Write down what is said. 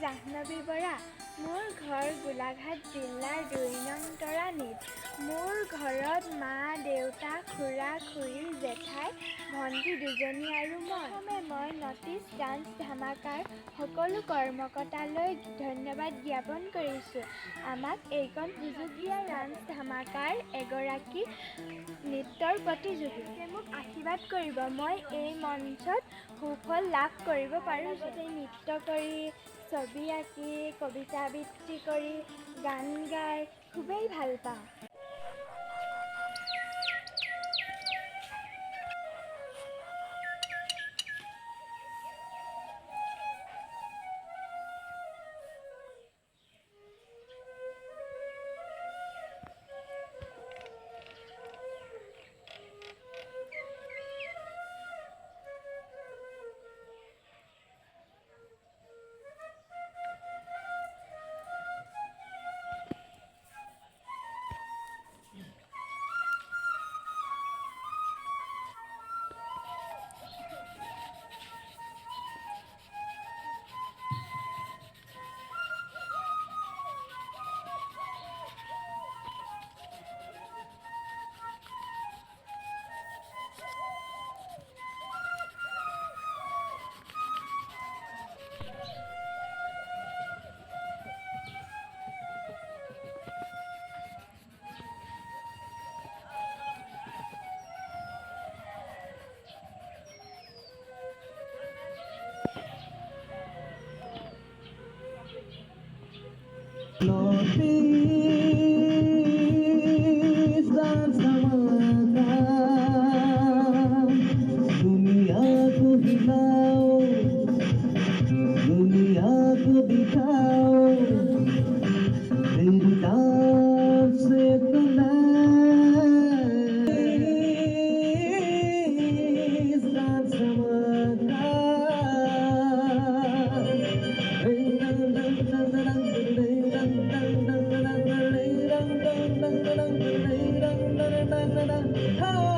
জাহ্নৱী বৰা। মোৰ ঘৰ গোলাঘাট জিলাৰ ২ নং তৰাণীত। মোৰ ঘৰত মা, দেউতা, খুৰা, খুৰী, জেঠাই, ভণ্টি দুজনী আৰু মই নৰ্থ ইষ্ট ডান্স ধামাকাৰ সকলো কৰ্মকৰ্তালৈ ধন্যবাদ জ্ঞাপন কৰিছোঁ। আমাক এইকণ সুযোগ দিয়া ডান্স ধামাকাৰ এগৰাকী নৃত্যৰ প্ৰতিযোগী। মোক আশীৰ্বাদ কৰিব, মই এই মঞ্চত সুফল লাভ কৰিব পাৰোঁ। যাতে নৃত্য কৰি, ছবি আঁকি, কবিতা আবৃত্তি কৰি, গান গাই খুবেই ভাল পাওঁ। दुनिया को हिलाओ, दुनिया को दिखाओ, तेरी डांस से डांस धमाका।